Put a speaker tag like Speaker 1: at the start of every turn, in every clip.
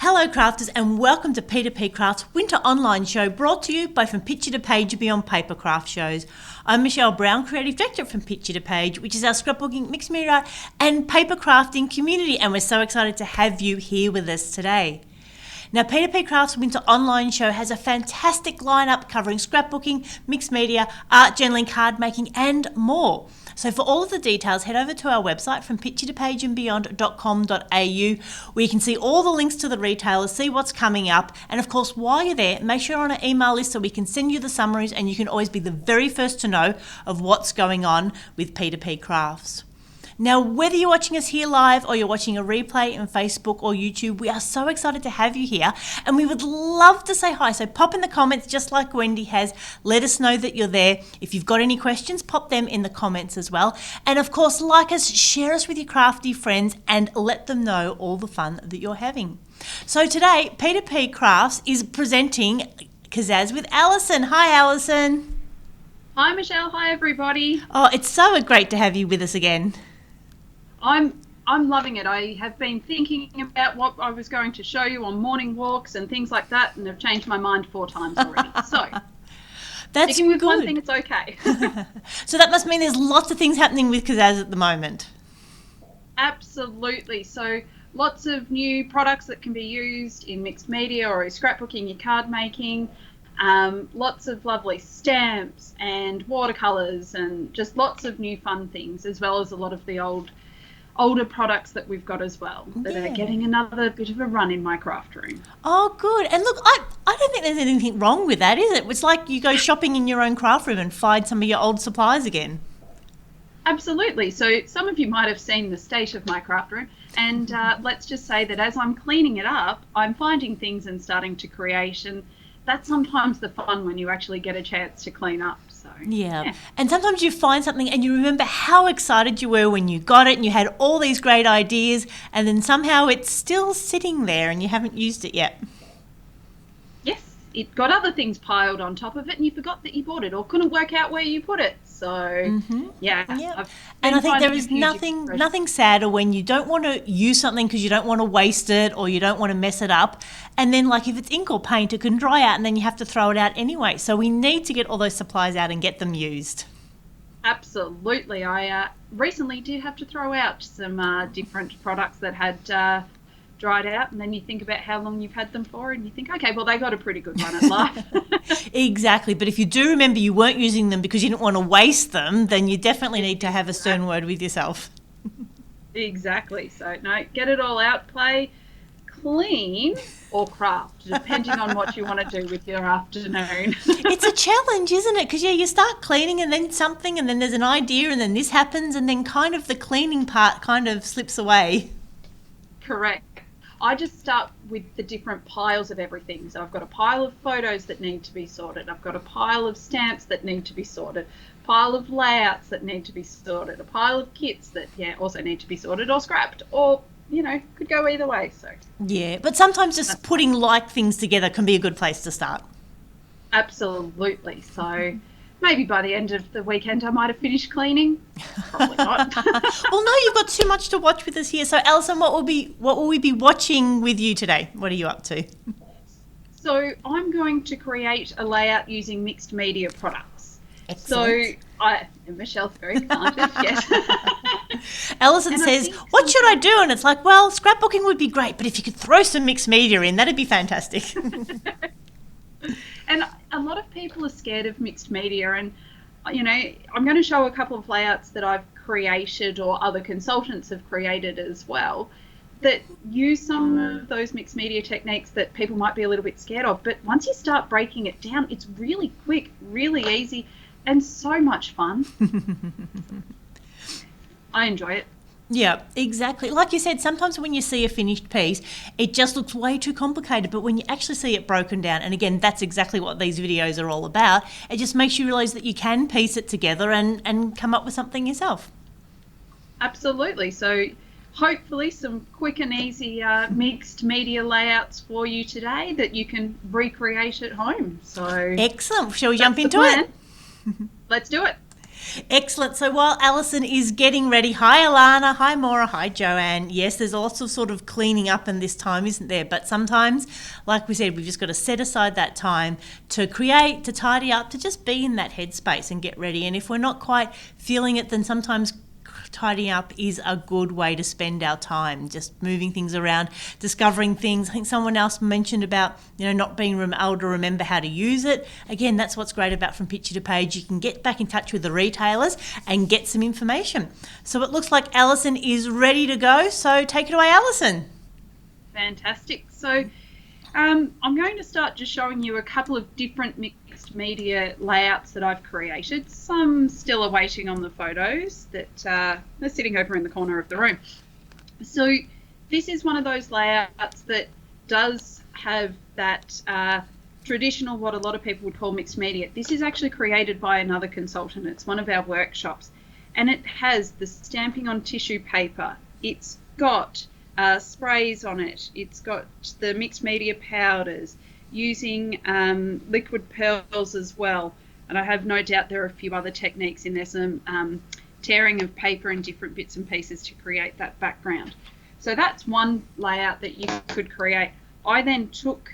Speaker 1: Hello crafters and welcome to P2PCrafts Winter online show brought to you by From Picture to Page and Beyond Papercraft shows. I'm Michelle Brown, Creative Director from Picture to Page, which is our scrapbooking, mixed media and papercrafting community, and we're so excited to have you here with us today. Now, P2PCrafts Winter online show has a fantastic lineup covering scrapbooking, mixed media, art journaling, card making and more. So for all of the details, head over to our website from picturetopageandbeyond.com.au where you can see all the links to the retailers, see what's coming up, and of course while you're there, make sure you're on an email list so we can send you the summaries and you can always be the very first to know of what's going on with P2PCrafts. Now, whether you're watching us here live or you're watching a replay on Facebook or YouTube, we are so excited to have you here and we would love to say hi. So pop in the comments just like Wendy has. Let us know that you're there. If you've got any questions, pop them in the comments as well. And of course, like us, share us with your crafty friends and let them know all the fun that you're having. So today, P2PCrafts is presenting Kaszazz with Alison. Hi, Alison.
Speaker 2: Hi, Michelle. Hi, everybody.
Speaker 1: Oh, it's so great to have you with us again.
Speaker 2: I'm loving it. I have been thinking about what I was going to show you on morning walks and things like that, and I've changed my mind 4 times already. So,
Speaker 1: that's
Speaker 2: sticking with
Speaker 1: good.
Speaker 2: one thing, it's okay.
Speaker 1: So that must mean there's lots of things happening with Kaszazz at the moment.
Speaker 2: Absolutely. So, lots of new products that can be used in mixed media or scrapbooking, your card making. Lots of lovely stamps and watercolours and just lots of new fun things, as well as a lot of the older products that we've got as well that are getting another bit of a run in my craft room.
Speaker 1: Oh, good. And look, I don't think there's anything wrong with that, is it? It's like you go shopping in your own craft room and find some of your old supplies again.
Speaker 2: Absolutely. So some of you might have seen the state of my craft room, and let's just say that as I'm cleaning it up, I'm finding things and starting to create, and that's sometimes the fun when you actually get a chance to clean up. So
Speaker 1: yeah. And sometimes you find something and you remember how excited you were when you got it and you had all these great ideas, and then somehow it's still sitting there and you haven't used it yet.
Speaker 2: Yes, it got other things piled on top of it and you forgot that you bought it or couldn't work out where you put it. So yeah.
Speaker 1: And I think there is nothing sadder when you don't want to use something because you don't want to waste it or you don't want to mess it up, and then like if it's ink or paint, it can dry out and then you have to throw it out anyway. So we need to get all those supplies out and get them used.
Speaker 2: Absolutely. I recently did have to throw out some different products that had dried out, and then you think about how long you've had them for and you think, okay, well, they got a pretty good run at life.
Speaker 1: Exactly. But if you do remember you weren't using them because you didn't want to waste them, then you definitely need to have a stern word with yourself.
Speaker 2: Exactly. So no, get it all out, play, clean or craft, depending on what you want to do with your afternoon.
Speaker 1: It's a challenge, isn't it? Because you start cleaning and then something and then there's an idea and then this happens and then kind of the cleaning part kind of slips away.
Speaker 2: Correct. I just start with the different piles of everything. So I've got a pile of photos that need to be sorted. I've got a pile of stamps that need to be sorted. A pile of layouts that need to be sorted. A pile of kits that also need to be sorted or scrapped, or could go either way. So
Speaker 1: yeah, but sometimes just putting like things together can be a good place to start.
Speaker 2: Absolutely. So maybe by the end of the weekend I might have finished cleaning. Probably not.
Speaker 1: Well, no, you've got too much to watch with us here. So, Alison, what will we be watching with you today? What are you up to?
Speaker 2: So, I'm going to create a layout using mixed media products.
Speaker 1: Excellent.
Speaker 2: So, Michelle's very excited. Yes.
Speaker 1: Alison says, "What should I do?" And it's like, well, scrapbooking would be great, but if you could throw some mixed media in, that'd be fantastic.
Speaker 2: And a lot of people are scared of mixed media, and I'm going to show a couple of layouts that I've created or other consultants have created as well that use some of those mixed media techniques that people might be a little bit scared of. But once you start breaking it down, it's really quick, really easy, and so much fun. I enjoy it.
Speaker 1: Yeah, exactly. Like you said, sometimes when you see a finished piece, it just looks way too complicated. But when you actually see it broken down, and again, that's exactly what these videos are all about, it just makes you realise that you can piece it together and come up with something yourself.
Speaker 2: Absolutely. So hopefully some quick and easy mixed media layouts for you today that you can recreate at home. So
Speaker 1: excellent. Shall we jump into it?
Speaker 2: Let's do it.
Speaker 1: Excellent. So while Alison is getting ready, hi Alana, hi Maura, hi Joanne. Yes, there's lots of sort of cleaning up in this time, isn't there? But sometimes, like we said, we've just got to set aside that time to create, to tidy up, to just be in that headspace and get ready. And if we're not quite feeling it, then sometimes tidying up is a good way to spend our time, just moving things around, discovering things. I think someone else mentioned about, not being able to remember how to use it. Again, that's what's great about From Picture to Page. You can get back in touch with the retailers and get some information. So it looks like Alison is ready to go. So take it away, Alison.
Speaker 2: Fantastic. So I'm going to start just showing you a couple of different mixed media layouts that I've created. Some still awaiting on the photos that they're sitting over in the corner of the room. So this is one of those layouts that does have that traditional, what a lot of people would call mixed media. This is actually created by another consultant. It's one of our workshops, and it has the stamping on tissue paper. It's got sprays on it. It's got the mixed media powders, using liquid pearls as well. And I have no doubt there are a few other techniques in there, some tearing of paper and different bits and pieces to create that background. So that's one layout that you could create. I then took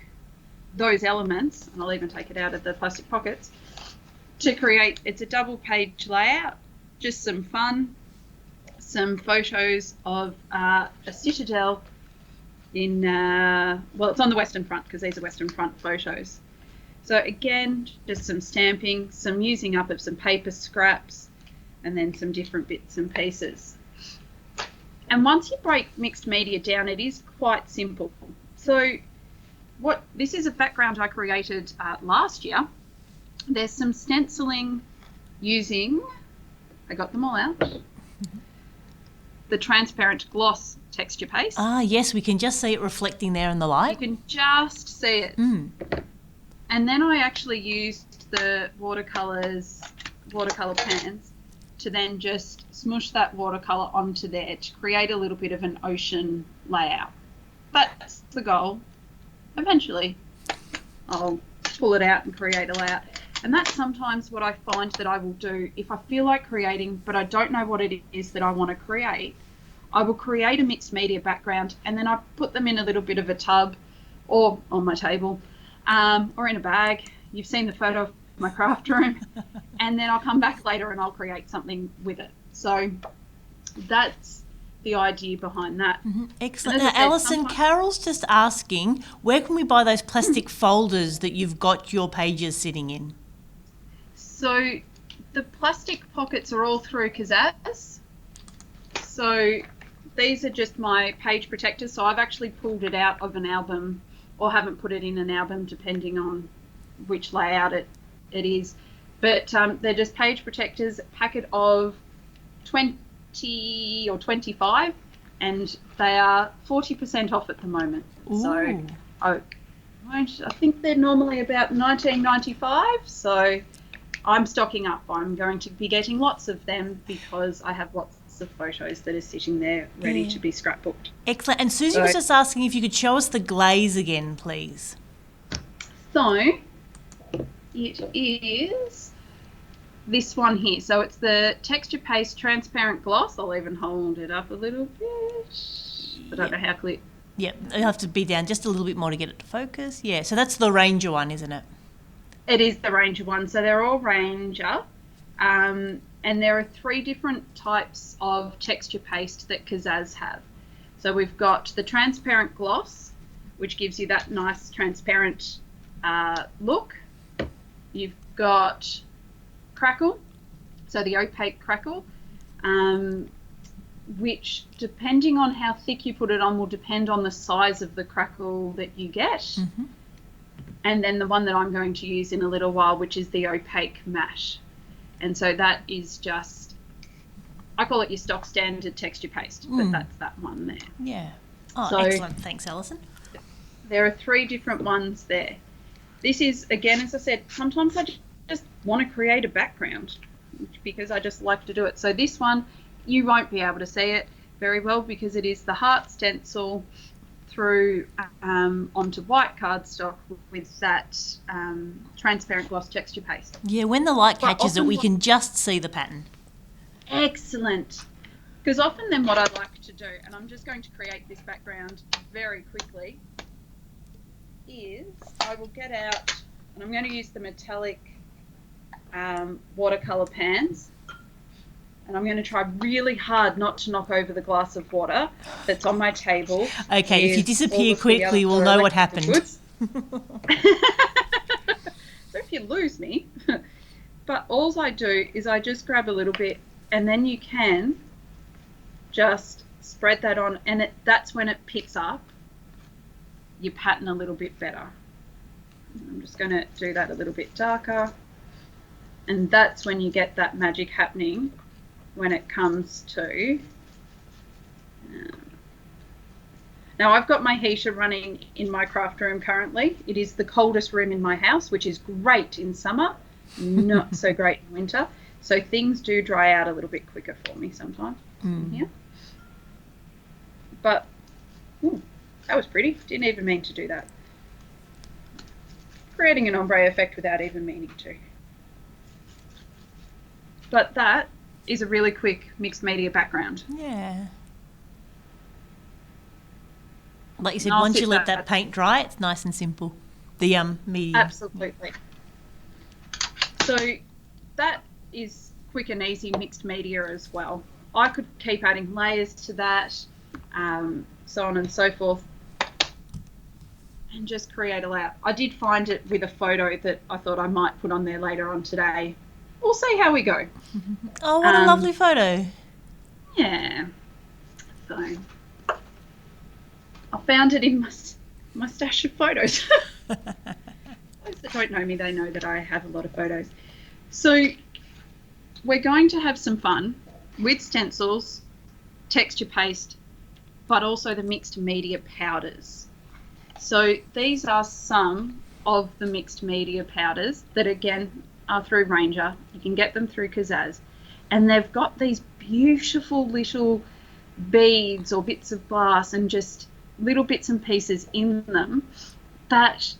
Speaker 2: those elements, and I'll even take it out of the plastic pockets, to create, it's a double page layout, just some fun, some photos of a citadel in, well, it's on the Western Front because these are Western Front photos. So again, just some stamping, some using up of some paper scraps, and then some different bits and pieces. And once you break mixed media down, it is quite simple. So this is a background I created last year. There's some stenciling using, I got them all out, the transparent gloss texture paste.
Speaker 1: Ah, yes, we can just see it reflecting there in the light.
Speaker 2: You can just see it. And then I actually used the watercolour pans to then just smush that watercolour onto there to create a little bit of an ocean layout. That's the goal. Eventually, I'll pull it out and create a layout. And that's sometimes what I find that I will do if I feel like creating, but I don't know what it is that I want to create. I will create a mixed media background, and then I put them in a little bit of a tub or on my table or in a bag. You've seen the photo of my craft room. And then I'll come back later and I'll create something with it. So that's the idea behind that.
Speaker 1: Excellent. Now, Alison, Carol's just asking, where can we buy those plastic folders that you've got your pages sitting in?
Speaker 2: So the plastic pockets are all through Kaszazz. So these are just my page protectors. So I've actually pulled it out of an album, or haven't put it in an album, depending on which layout it is. But they're just page protectors, a packet of 20 or 25, and they are 40% off at the moment.
Speaker 1: Ooh.
Speaker 2: So I think they're normally about $19.95. So I'm stocking up. I'm going to be getting lots of them because I have lots of photos that are sitting there ready to be scrapbooked.
Speaker 1: Excellent. And Susie was just asking if you could show us the glaze again, please.
Speaker 2: So it is this one here. So it's the texture paste transparent gloss. I'll even hold it up a little bit. I don't know how clear.
Speaker 1: Yep, it'll have to be down just a little bit more to get it to focus. Yeah, so that's the Ranger one, isn't it?
Speaker 2: It is the Ranger one. So they're all Ranger. And there are 3 different types of texture paste that Kaszazz have. So we've got the transparent gloss, which gives you that nice transparent look. You've got crackle, so the opaque crackle, which, depending on how thick you put it on, will depend on the size of the crackle that you get. And then the one that I'm going to use in a little while, which is the opaque mash. And so that is just, I call it your stock standard texture paste, but that's that one there.
Speaker 1: Yeah. Oh,
Speaker 2: so
Speaker 1: excellent. Thanks, Alison.
Speaker 2: There are 3 different ones there. This is, again, as I said, sometimes I just want to create a background because I just like to do it. So this one, you won't be able to see it very well because it is the heart stencil through onto white cardstock with that transparent gloss texture paste.
Speaker 1: Yeah, when the light
Speaker 2: But
Speaker 1: catches it,
Speaker 2: often
Speaker 1: we can just see the pattern.
Speaker 2: Excellent. Because often then what I like to do, and I'm just going to create this background very quickly, is I will get out, and I'm going to use the metallic watercolour pans, and I'm going to try really hard not to knock over the glass of water that's on my table.
Speaker 1: Okay, if you disappear quickly, we'll know what happened.
Speaker 2: So if you lose me, but all I do is I just grab a little bit, and then you can just spread that on, and that's when it picks up your pattern a little bit better. I'm just going to do that a little bit darker, and that's when you get that magic happening when it comes to now I've got my heater running in my craft room currently. It is the coldest room in my house, which is great in summer, not so great in winter, so things do dry out a little bit quicker for me sometimes in here. But that was pretty. Didn't even mean to do that. Creating an ombre effect without even meaning to. But that is a really quick mixed media background.
Speaker 1: Yeah. Like you said,
Speaker 2: I'll
Speaker 1: once
Speaker 2: sit
Speaker 1: you let
Speaker 2: that-
Speaker 1: that paint dry, it's nice and simple. The medium.
Speaker 2: Absolutely. So that is quick and easy mixed media as well. I could keep adding layers to that, so on and so forth, and just create a layout. I did find it with a photo that I thought I might put on there later on today. We'll see how we go.
Speaker 1: Oh, what a lovely photo.
Speaker 2: Yeah. So I found it in my stash of photos. Those that don't know me, they know that I have a lot of photos. So we're going to have some fun with stencils, texture paste, but also the mixed media powders. So these are some of the mixed media powders that again are through Ranger. You can get them through Kaszazz, and they've got these beautiful little beads or bits of glass and just little bits and pieces in them that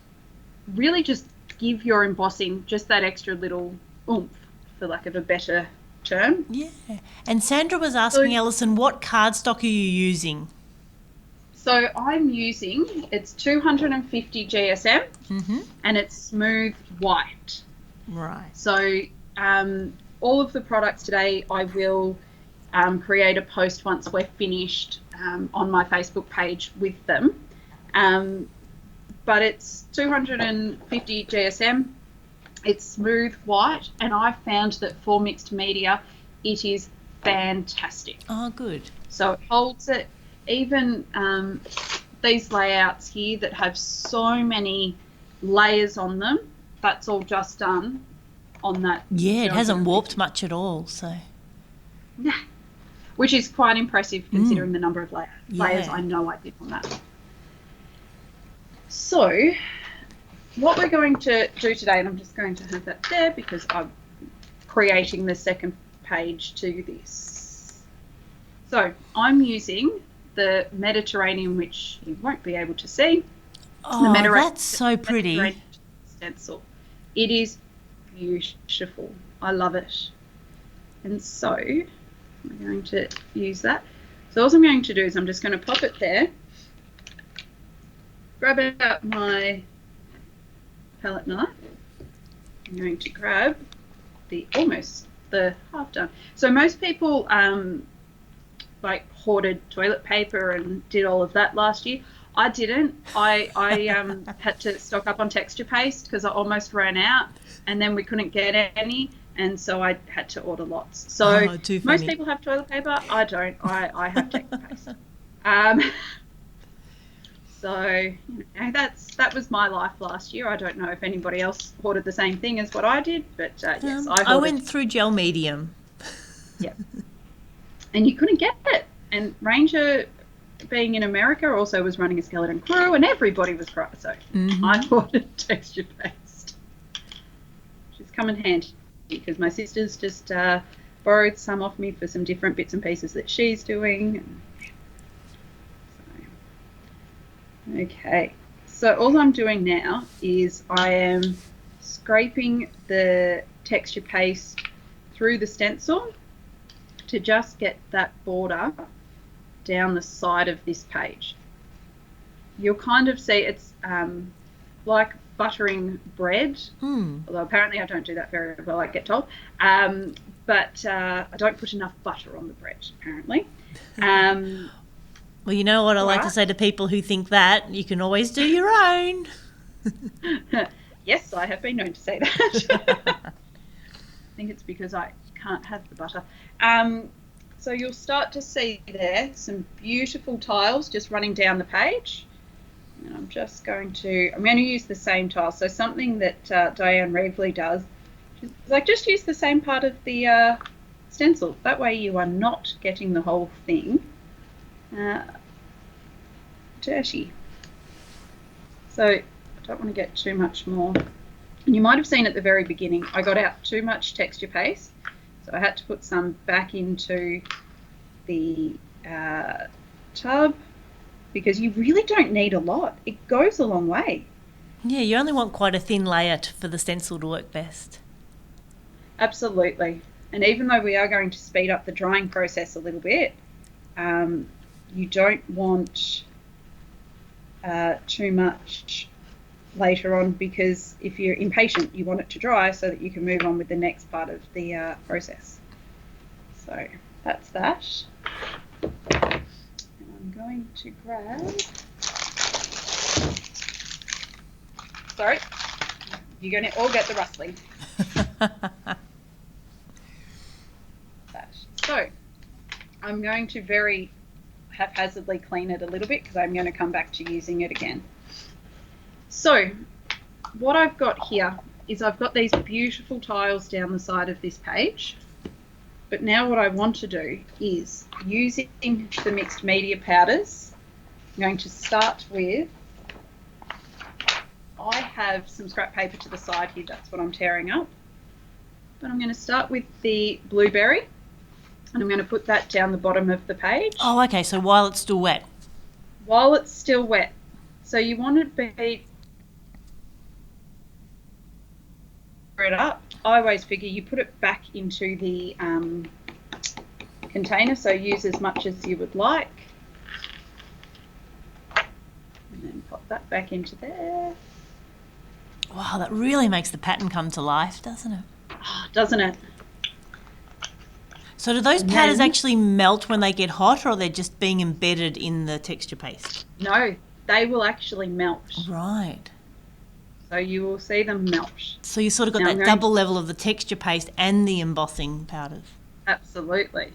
Speaker 2: really just give your embossing just that extra little oomph, for lack of a better term.
Speaker 1: Yeah. And Sandra was asking Alison, what cardstock are you using?
Speaker 2: So I'm using, it's 250 GSM, and it's smooth white.
Speaker 1: Right.
Speaker 2: So all of the products today I will create a post once we're finished on my Facebook page with them. But it's 250 GSM, it's smooth white, and I found that for mixed media it is fantastic.
Speaker 1: Oh, good.
Speaker 2: So it holds it. Even these layouts here that have so many layers on them, that's all just done on that.
Speaker 1: Yeah, it hasn't warped much at all, so.
Speaker 2: Yeah, which is quite impressive considering the number of layers I know I did on that. So what we're going to do today, and I'm just going to have that there because I'm creating the second page to this. So I'm using the Mediterranean, which you won't be able to see.
Speaker 1: Oh, that's so pretty.
Speaker 2: Stencil. It is beautiful. I love it. And so I'm going to use that. So all I'm going to do is I'm just going to pop it there, grab out my palette knife. I'm going to grab the half done. So most people like hoarded toilet paper and did all of that last year. I didn't. I had to stock up on texture paste because I almost ran out, and then we couldn't get any, and so I had to order lots. So most people have toilet paper. I don't. I have texture paste. So you know, that was my life last year. I don't know if anybody else hoarded the same thing as what I did, but yes,
Speaker 1: I went through gel medium.
Speaker 2: Yeah. And you couldn't get it. And Ranger, being in America, also was running a skeleton crew, and everybody was right. So I ordered texture paste, which has come in handy because my sister's just borrowed some off me for some different bits and pieces that she's doing. Okay, so all I'm doing now is I am scraping the texture paste through the stencil to just get that border down the side of this page. You'll kind of see it's like buttering bread, although apparently I don't do that very well, I get told. But I don't put enough butter on the bread, apparently.
Speaker 1: Well, you know what I like to say to people who think that? You can always do your own.
Speaker 2: Yes, I have been known to say that. I think it's because I can't have the butter. So you'll start to see there some beautiful tiles just running down the page. And I'm going to use the same tile. So something that Diane Reevely does, she's like, just use the same part of the stencil. That way you are not getting the whole thing dirty. So I don't want to get too much more. And you might have seen at the very beginning, I got out too much texture paste. So I had to put some back into the tub because you really don't need a lot. It goes a long way.
Speaker 1: Yeah, you only want quite a thin layer for the stencil to work best.
Speaker 2: Absolutely. And even though we are going to speed up the drying process a little bit, you don't want too much later on, because if you're impatient, you want it to dry so that you can move on with the next part of the process. So that's that. And I'm going to grab... Sorry, you're going to all get the rustling. So I'm going to very haphazardly clean it a little bit because I'm going to come back to using it again. So what I've got here is I've got these beautiful tiles down the side of this page, but now what I want to do is, using the mixed media powders, I'm going to start with, I have some scrap paper to the side here, that's what I'm tearing up, but I'm going to start with the blueberry. And I'm going to put that down the bottom of the page.
Speaker 1: Oh, okay, so while it's still wet.
Speaker 2: While it's still wet. So you want it to be it up. I always figure you put it back into the container, so use as much as you would like. And then pop that back into there.
Speaker 1: Wow, that really makes the pattern come to life, doesn't it?
Speaker 2: Oh, doesn't it?
Speaker 1: So do those powders actually melt when they get hot, or they're just being embedded in the texture paste?
Speaker 2: No, they will actually melt.
Speaker 1: Right.
Speaker 2: So you will see them melt.
Speaker 1: So you sort of got that double level of the texture paste and the embossing powders.
Speaker 2: Absolutely.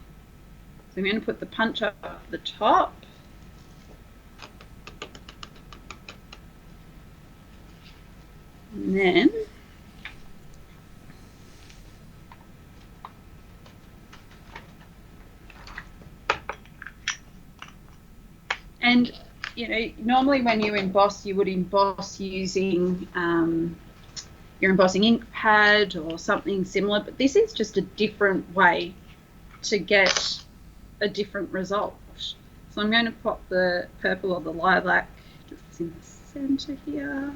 Speaker 2: So I'm going to put the punch up the top. And then and you know, normally when you emboss, you would emboss using your embossing ink pad or something similar, but this is just a different way to get a different result. So I'm going to pop the purple or the lilac just in the center here.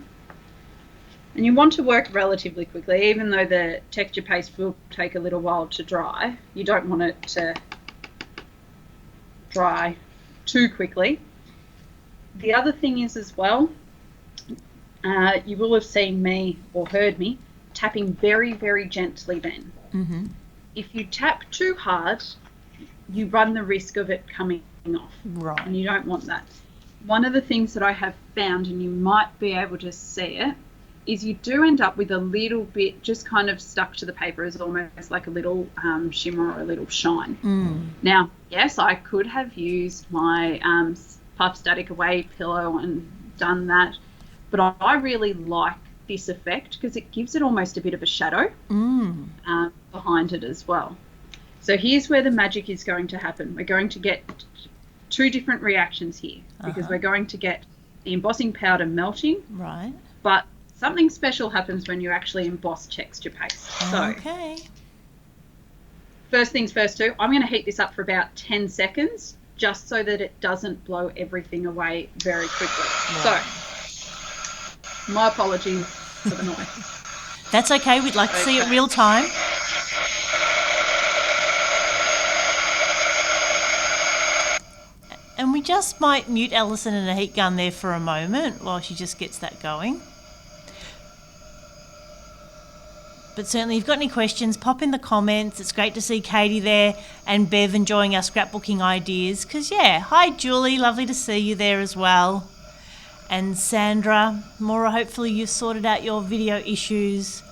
Speaker 2: And you want to work relatively quickly, even though the texture paste will take a little while to dry. You don't want it to dry too quickly. The other thing is as well, you will have seen me or heard me tapping very, very gently then.
Speaker 1: Mm-hmm.
Speaker 2: If you tap too hard, you run the risk of it coming off.
Speaker 1: Right.
Speaker 2: And you don't want that. One of the things that I have found, and you might be able to see it, is you do end up with a little bit just kind of stuck to the paper as almost like a little shimmer or a little shine.
Speaker 1: Mm.
Speaker 2: Now, yes, I could have used my Puff Static Away pillow and done that, but I really like this effect because it gives it almost a bit of a shadow behind it as well. So here's where the magic is going to happen. We're going to get two different reactions here because we're going to get the embossing powder melting,
Speaker 1: right?
Speaker 2: But something special happens when you actually emboss texture paste. So,
Speaker 1: okay.
Speaker 2: First things first too, I'm going to heat this up for about 10 seconds just so that it doesn't blow everything away very quickly.
Speaker 1: Right.
Speaker 2: So, my apologies for the noise.
Speaker 1: That's okay. We'd like to see it real time. And we just might mute Alison and a heat gun there for a moment while she just gets that going. But certainly, if you've got any questions, pop in the comments. It's great to see Katie there and Bev enjoying our scrapbooking ideas. Because, yeah, hi Julie, lovely to see you there as well. And Sandra, Maura, hopefully you've sorted out your video issues.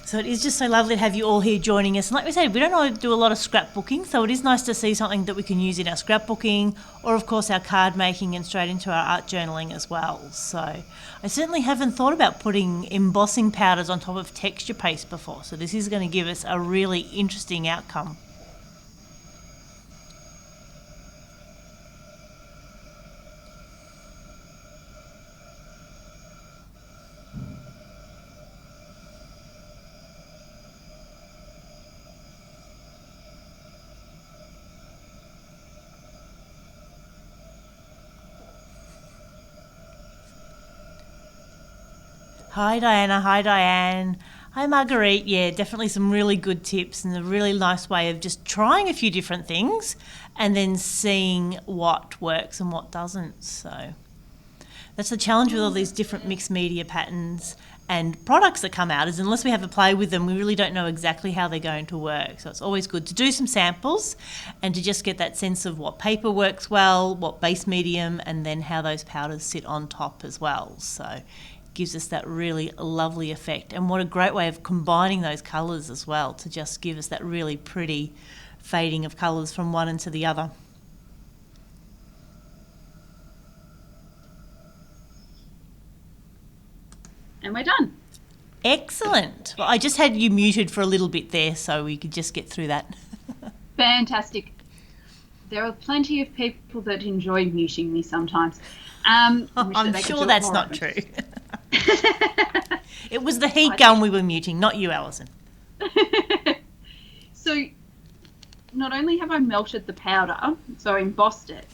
Speaker 1: So it is just so lovely to have you all here joining us. And like we said, we don't do a lot of scrapbooking, so it is nice to see something that we can use in our scrapbooking or, of course, our card making and straight into our art journaling as well. So I certainly haven't thought about putting embossing powders on top of texture paste before. So this is going to give us a really interesting outcome. Hi Diana, hi Diane, hi Marguerite. Yeah, definitely some really good tips and a really nice way of just trying a few different things and then seeing what works and what doesn't. So that's the challenge with all these different mixed media patterns and products that come out, is unless we have a play with them, we really don't know exactly how they're going to work. So it's always good to do some samples and to just get that sense of what paper works well, what base medium, and then how those powders sit on top as well. So gives us that really lovely effect, and what a great way of combining those colours as well to just give us that really pretty fading of colours from one into the other.
Speaker 2: And we're done.
Speaker 1: Excellent. Well, I just had you muted for a little bit there so we could just get through that.
Speaker 2: Fantastic. There are plenty of people that enjoy muting me sometimes. I'm
Speaker 1: sure that's not true. It was the heat gun we were muting, not you, Alison.
Speaker 2: So not only have I melted the powder, so I embossed it,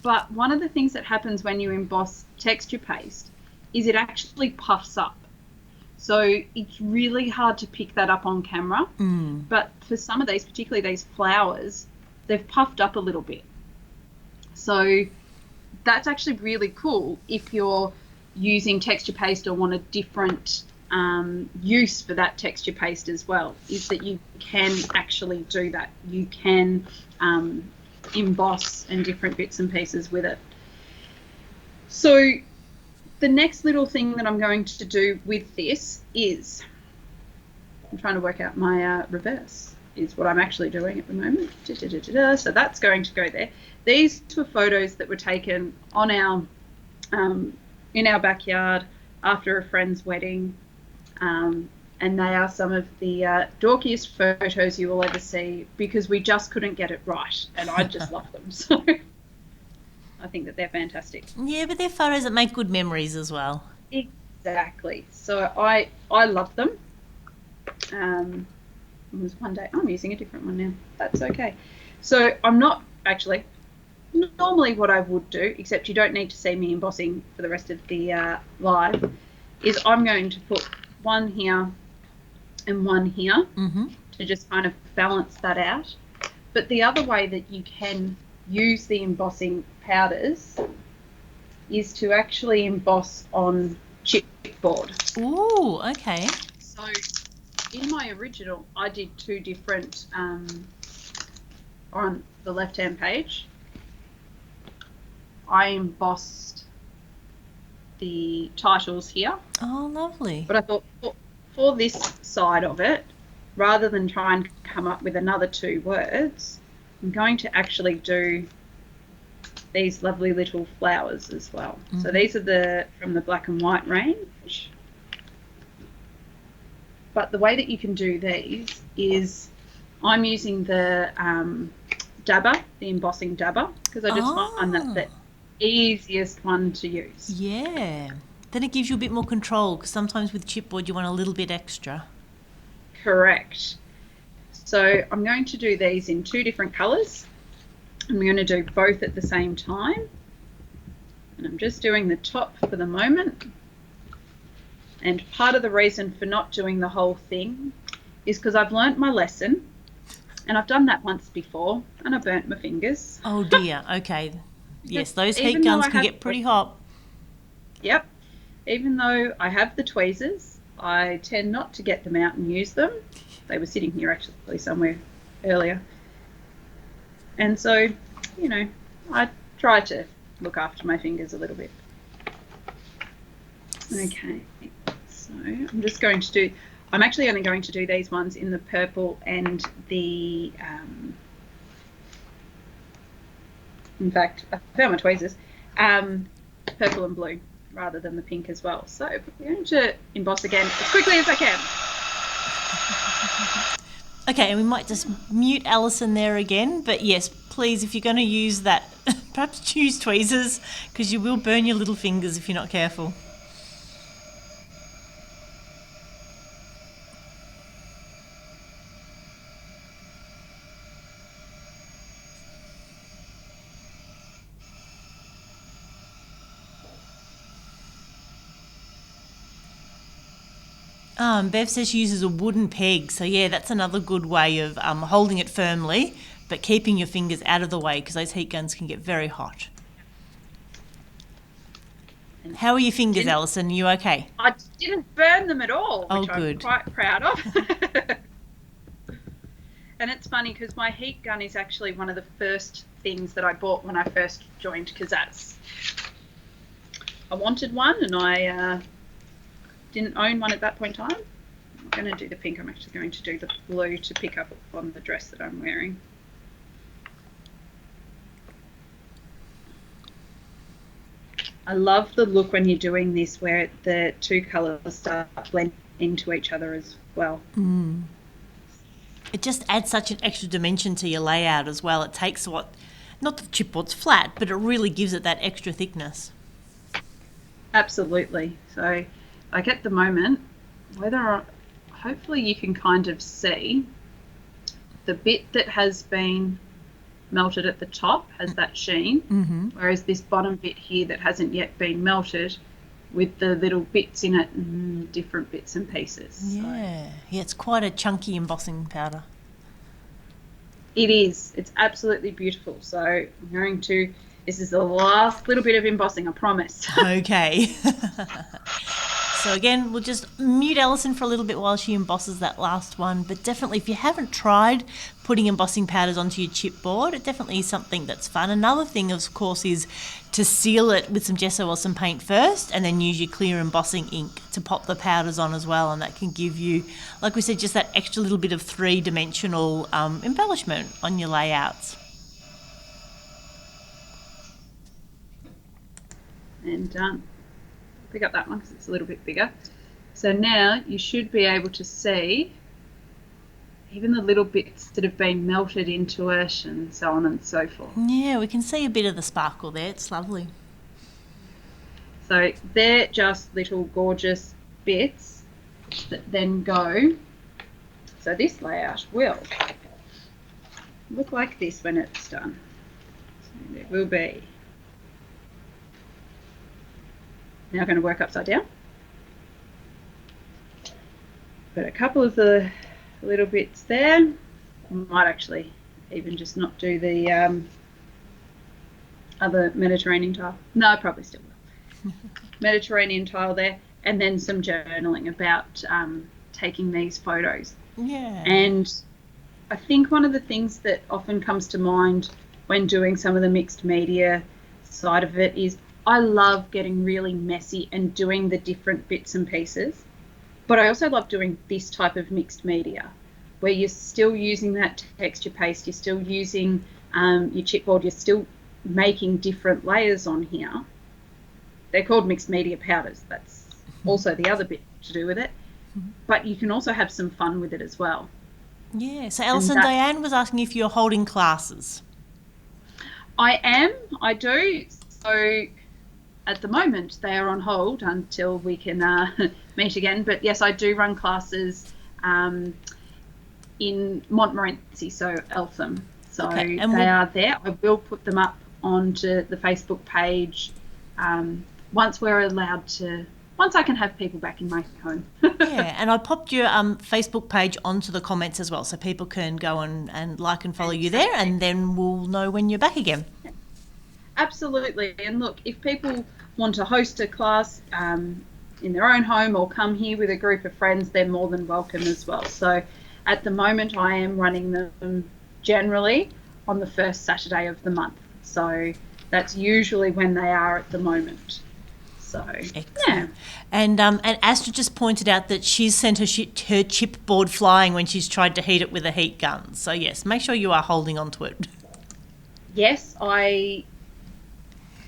Speaker 2: but one of the things that happens when you emboss texture paste is it actually puffs up. So it's really hard to pick that up on camera. But for some of these, particularly these flowers, they've puffed up a little bit. So that's actually really cool if you're using texture paste or want a different use for that texture paste as well, is that you can actually do that. You can emboss and different bits and pieces with it. So the next little thing that I'm going to do with this is, I'm trying to work out my reverse, is what I'm actually doing at the moment. So that's going to go there. These were photos that were taken on our in our backyard after a friend's wedding, and they are some of the dorkiest photos you will ever see, because we just couldn't get it right, and I just love them. So I think that they're fantastic.
Speaker 1: Yeah, but they're photos that make good memories as well.
Speaker 2: Exactly. So I love them. It was one day. I'm using a different one now. That's okay. So I'm not actually. Normally what I would do, except you don't need to see me embossing for the rest of the live, is I'm going to put one here and one here to just kind of balance that out. But the other way that you can use the embossing powders is to actually emboss on chipboard.
Speaker 1: Ooh, okay.
Speaker 2: So in my original, I did two different, on the left-hand page, I embossed the titles here.
Speaker 1: Oh, lovely.
Speaker 2: But I thought for this side of it, rather than try and come up with another two words, I'm going to actually do these lovely little flowers as well. So these are from the black and white range. But the way that you can do these is I'm using the dabber, the embossing dabber, because I just find that the easiest one to use.
Speaker 1: Yeah. Then it gives you a bit more control, because sometimes with chipboard you want a little bit extra.
Speaker 2: Correct. So I'm going to do these in two different colours. I'm going to do both at the same time. And I'm just doing the top for the moment. And part of the reason for not doing the whole thing is because I've learnt my lesson. And I've done that once before, and I burnt my fingers.
Speaker 1: Oh dear, okay. Yes, those heat guns can get pretty hot.
Speaker 2: Yep. Even though I have the tweezers, I tend not to get them out and use them. They were sitting here actually somewhere earlier. And so, you know, I try to look after my fingers a little bit. Okay, so I'm just going to do... I'm actually only going to do these ones in the purple and the, in fact, I found my tweezers, purple and blue rather than the pink as well. So I'm going to emboss again as quickly as I can.
Speaker 1: Okay, and we might just mute Alison there again, but yes, please, if you're going to use that, perhaps choose tweezers because you will burn your little fingers if you're not careful. Bev says she uses a wooden peg, so yeah, that's another good way of holding it firmly, but keeping your fingers out of the way because those heat guns can get very hot. How are your fingers, Alison? Are you okay?
Speaker 2: I didn't burn them at all, which
Speaker 1: good.
Speaker 2: I'm quite proud of. And it's funny because my heat gun is actually one of the first things that I bought when I first joined Kaszazz. I wanted one and I didn't own one at that point in time. I'm going to do the pink. I'm actually going to do the blue to pick up on the dress that I'm wearing. I love the look when you're doing this where the two colours start blending into each other as well.
Speaker 1: Mm. It just adds such an extra dimension to your layout as well. It takes what, not that the chipboard's flat, but it really gives it that extra thickness.
Speaker 2: Absolutely. So like at the moment, hopefully you can kind of see the bit that has been melted at the top has that sheen, whereas this bottom bit here that hasn't yet been melted with the little bits in it, different bits and pieces.
Speaker 1: Yeah, yeah, it's quite a chunky embossing powder.
Speaker 2: It is. It's absolutely beautiful. So I'm going to, this is the last little bit of embossing, I promise.
Speaker 1: Okay. So again, we'll just mute Alison for a little bit while she embosses that last one. But definitely, if you haven't tried putting embossing powders onto your chipboard, it definitely is something that's fun. Another thing, of course, is to seal it with some gesso or some paint first and then use your clear embossing ink to pop the powders on as well. And that can give you, like we said, just that extra little bit of three-dimensional embellishment on your layouts.
Speaker 2: And pick up that one because it's a little bit bigger. So now you should be able to see even the little bits that have been melted into it and so on and so forth.
Speaker 1: Yeah, we can see a bit of the sparkle there. It's lovely.
Speaker 2: So they're just little gorgeous bits that then go. So this layout will look like this when it's done. So there will be. Now I'm going to work upside down. But a couple of the little bits there. I might actually even just not do the other Mediterranean tile. No, I probably still will. Mediterranean tile there, and then some journaling about taking these photos.
Speaker 1: Yeah.
Speaker 2: And I think one of the things that often comes to mind when doing some of the mixed media side of it is I love getting really messy and doing the different bits and pieces, but I also love doing this type of mixed media where you're still using that texture paste, you're still using your chipboard, you're still making different layers on here. They're called mixed media powders. That's also the other bit to do with it, but you can also have some fun with it as well.
Speaker 1: Yeah, so Alison, Diane was asking if you're holding classes.
Speaker 2: I do. So at the moment, they are on hold until we can meet again. But yes, I do run classes in Montmorency, so Eltham. So
Speaker 1: Okay,
Speaker 2: they are there. I will put them up onto the Facebook page once I can have people back in my home.
Speaker 1: Yeah, and I popped your Facebook page onto the comments as well, so people can go and like and follow you there, and then we'll know when you're back again.
Speaker 2: Absolutely. And look, if people want to host a class in their own home or come here with a group of friends, they're more than welcome as well. So at the moment, I am running them generally on the first Saturday of the month. So that's usually when they are at the moment. So, yeah.
Speaker 1: And Astra just pointed out that she's sent her chipboard flying when she's tried to heat it with a heat gun. So, yes, make sure you are holding on to it.
Speaker 2: Yes, I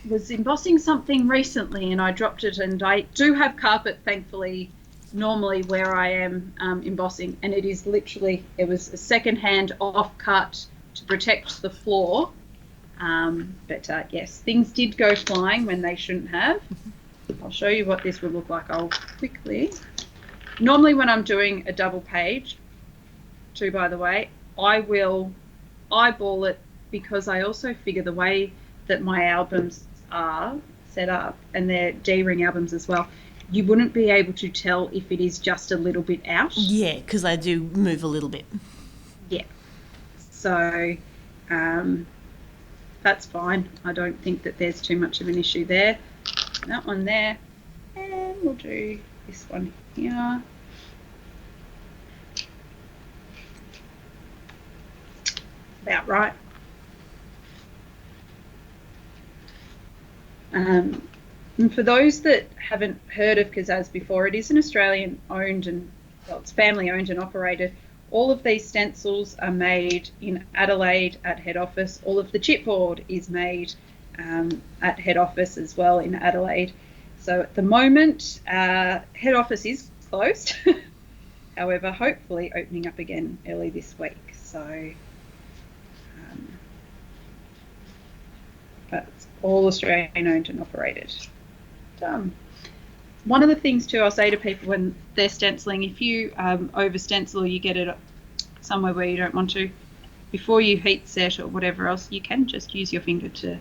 Speaker 2: was embossing something recently and I dropped it, and I do have carpet, thankfully, normally where I am embossing, and it is literally, it was a second-hand off-cut to protect the floor. But yes, things did go flying when they shouldn't have. I'll show you what this would look like. I'll quickly. Normally when I'm doing a double page, too, by the way, I will eyeball it, because I also figure the way that my albums are set up, and they're D-ring albums as well, you wouldn't be able to tell if it is just a little bit out.
Speaker 1: Yeah, because they do move a little bit.
Speaker 2: Yeah. So that's fine. I don't think that there's too much of an issue there. That one there, and we'll do this one here. About right. And for those that haven't heard of Kaszazz before, it is an Australian owned and, well, it's family owned and operated. All of these stencils are made in Adelaide at head office. All of the chipboard is made at head office as well in Adelaide. So at the moment, head office is closed. However, hopefully opening up again early this week. So that's all Australian owned and operated. One of the things too, I'll say to people when they're stenciling, if you over stencil or you get it somewhere where you don't want to, before you heat set or whatever else, you can just use your finger to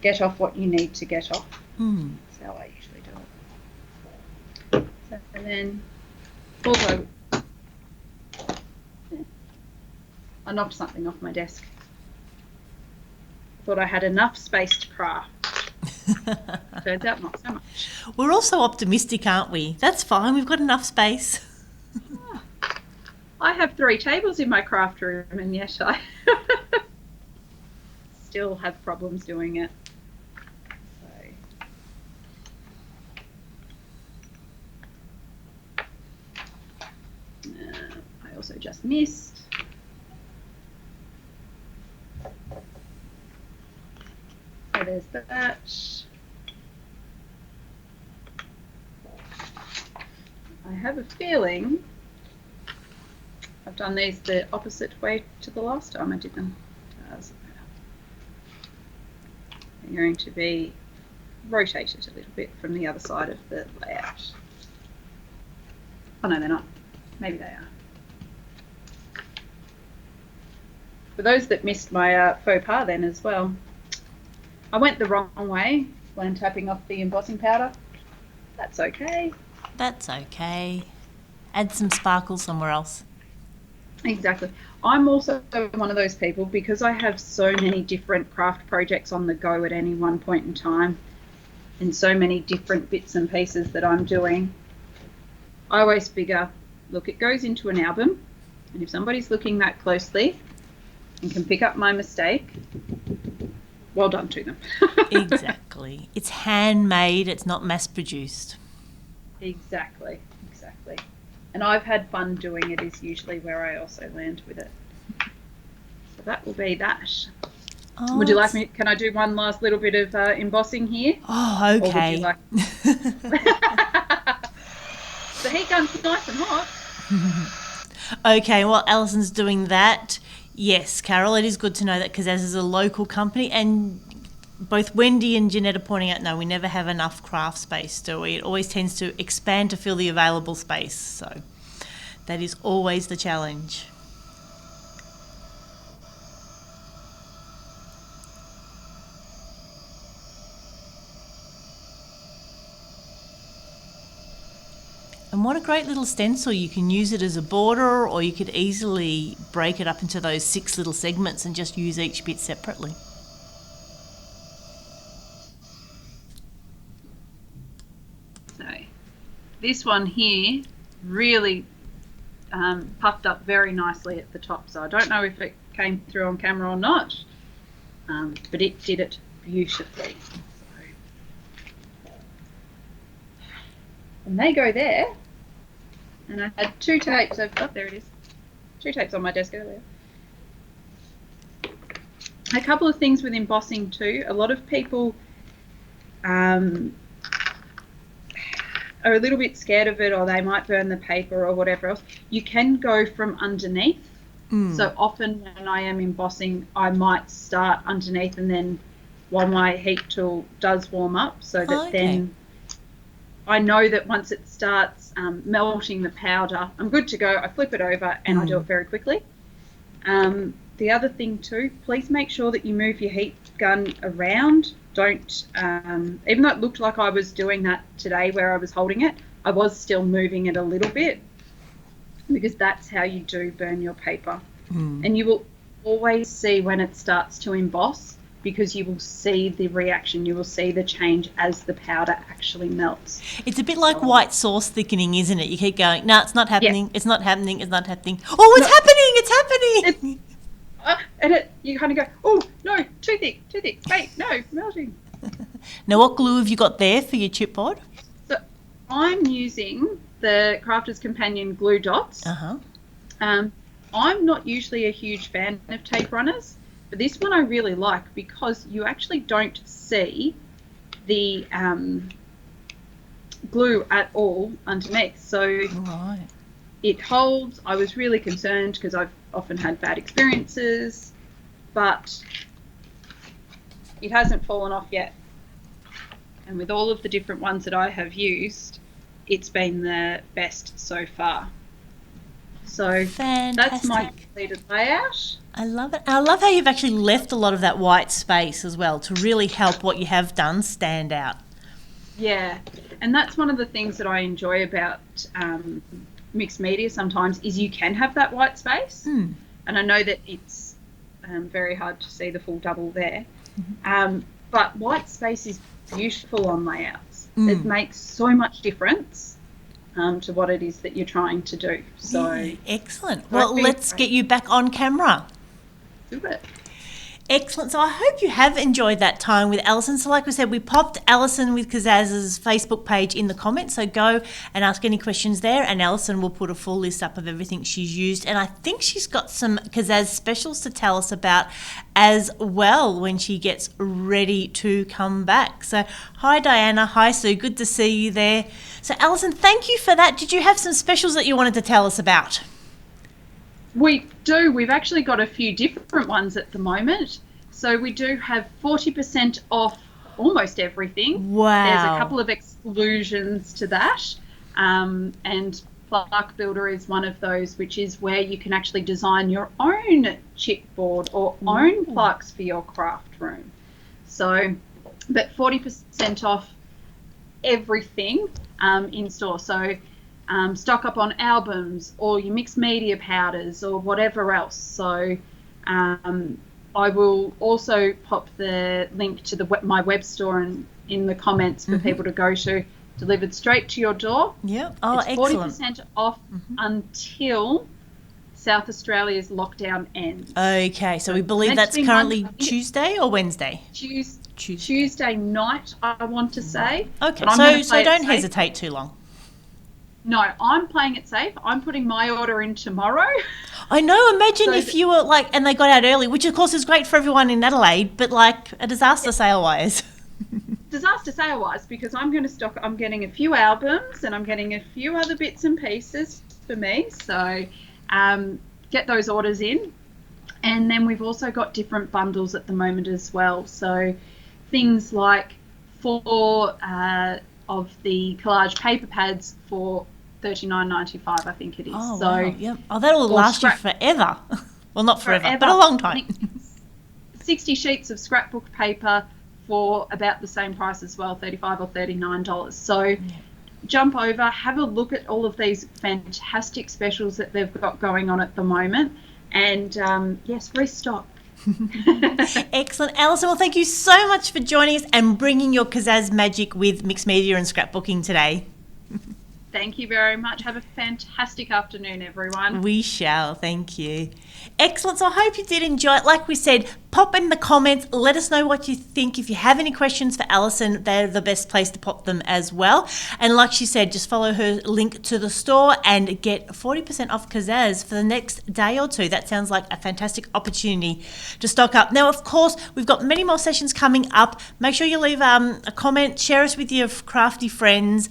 Speaker 2: get off what you need to get off. That's how I usually do it. So, and then also, I knocked something off my desk. Thought I had enough space to craft. Turns out not so much.
Speaker 1: We're also optimistic, aren't we? That's fine, we've got enough space.
Speaker 2: I have 3 tables in my craft room, and yet I still have problems doing it. So, I also just missed. So there's that. I have a feeling I've done these the opposite way to the last time I did them. They're going to be rotated a little bit from the other side of the layout. Oh no, they're not. Maybe they are. For those that missed my faux pas then as well, I went the wrong way when tapping off the embossing powder. That's okay.
Speaker 1: That's okay. Add some sparkle somewhere else.
Speaker 2: Exactly. I'm also one of those people, because I have so many different craft projects on the go at any one point in time, and so many different bits and pieces that I'm doing. I always figure, look, it goes into an album, and if somebody's looking that closely and can pick up my mistake, well done to them.
Speaker 1: Exactly. It's handmade, it's not mass produced.
Speaker 2: Exactly. And I've had fun doing it is usually where I also land with it. So that will be that. Oh, would you like me, can I do one last little bit of embossing here?
Speaker 1: Oh, okay.
Speaker 2: Or would you like... The heat gun's nice and hot.
Speaker 1: Okay, while Alison's doing that, yes, Carol, it is good to know that Kaszazz is a local company, and both Wendy and Jeanette are pointing out, no, we never have enough craft space, do we? It always tends to expand to fill the available space, so that is always the challenge. And what a great little stencil. You can use it as a border, or you could easily break it up into those 6 little segments and just use each bit separately.
Speaker 2: So this one here really puffed up very nicely at the top. So I don't know if it came through on camera or not, but it did it beautifully. And they go there. And I had 2 tapes. Oh, there it is. 2 tapes on my desk earlier. A couple of things with embossing too. A lot of people are a little bit scared of it, or they might burn the paper or whatever else. You can go from underneath. So often when I am embossing, I might start underneath, and then while my heat tool does warm up, so that then I know that once it starts melting the powder, I'm good to go. I flip it over and I do it very quickly. The other thing too, please make sure that you move your heat gun around. Don't, even though it looked like I was doing that today where I was holding it, I was still moving it a little bit, because that's how you do burn your paper. And you will always see when it starts to emboss, because you will see the reaction, you will see the change as the powder actually melts.
Speaker 1: It's a bit like white sauce thickening, isn't it? You keep going, no, it's not happening, it's not happening, it's not happening. Oh, it's happening, it's happening!
Speaker 2: And you kind of go, oh, no, too thick, wait, no, melting.
Speaker 1: Now, what glue have you got there for your chipboard?
Speaker 2: So I'm using the Crafter's Companion glue dots. I'm not usually a huge fan of tape runners, but this one I really like, because you actually don't see the glue at all underneath. So it holds. I was really concerned because I've often had bad experiences, but it hasn't fallen off yet. And with all of the different ones that I have used, it's been the best so far. So that's my completed layout.
Speaker 1: I love it. I love how you've actually left a lot of that white space as well to really help what you have done stand out.
Speaker 2: Yeah, and that's one of the things that I enjoy about mixed media sometimes, is you can have that white space. And I know that it's very hard to see the full double there. But white space is beautiful on layouts. It makes so much difference to what it is that you're trying to do. So
Speaker 1: excellent. Well, let's get you back on camera.
Speaker 2: Do it.
Speaker 1: Excellent. So I hope you have enjoyed that time with Alison. So like we said, we popped Alison with Kaszazz's Facebook page in the comments. So go and ask any questions there, and Alison will put a full list up of everything she's used. And I think she's got some Kaszazz specials to tell us about as well when she gets ready to come back. So hi Diana, hi Sue, good to see you there. So Alison, thank you for that. Did you have some specials that you wanted to tell us about?
Speaker 2: We do. We've actually got a few different ones at the moment. So we do have 40% off almost everything.
Speaker 1: Wow.
Speaker 2: There's a couple of exclusions to that. And Plaque Builder is one of those, which is where you can actually design your own chipboard or own plaques for your craft room. So, but 40% off everything in store. So stock up on albums or your mixed media powders or whatever else. So I will also pop the link to my web store in the comments for people to go to, delivered straight to your door.
Speaker 1: Yep. Oh,
Speaker 2: it's
Speaker 1: excellent.
Speaker 2: 40% off until South Australia's lockdown ends.
Speaker 1: Okay, so we believe that's currently Tuesday or Wednesday?
Speaker 2: Tuesday night, I want to say.
Speaker 1: Okay, so don't hesitate too long.
Speaker 2: No, I'm playing it safe. I'm putting my order in tomorrow.
Speaker 1: I know. Imagine if you were and they got out early, which of course is great for everyone in Adelaide, but like a disaster sale-wise.
Speaker 2: Disaster sale-wise, because I'm going to stock. I'm getting a few albums and I'm getting a few other bits and pieces for me. So get those orders in. And then we've also got different bundles at the moment as well. So things like 4 of the collage paper pads for $39.95, I think it is.
Speaker 1: Oh,
Speaker 2: so,
Speaker 1: wow. Yep. Oh, that'll last you forever. Well, not forever, but a long time.
Speaker 2: 60 sheets of scrapbook paper for about the same price as well, $35 or $39. So jump over, have a look at all of these fantastic specials that they've got going on at the moment, and yes, restock.
Speaker 1: Excellent. Alison, well, thank you so much for joining us and bringing your Kaszazz magic with mixed media and scrapbooking today.
Speaker 2: Thank you very much. Have a fantastic afternoon, everyone.
Speaker 1: We shall. Thank you. Excellent. So I hope you did enjoy it. Like we said, pop in the comments. Let us know what you think. If you have any questions for Alison, they're the best place to pop them as well. And like she said, just follow her link to the store and get 40% off Kaszazz for the next day or two. That sounds like a fantastic opportunity to stock up. Now, of course, we've got many more sessions coming up. Make sure you leave a comment, share us with your crafty friends,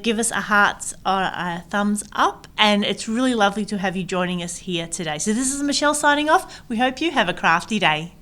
Speaker 1: give us a heart or a thumbs up, and it's really lovely to have you joining us here today. So this is Michelle signing off. We hope you have a crafty day.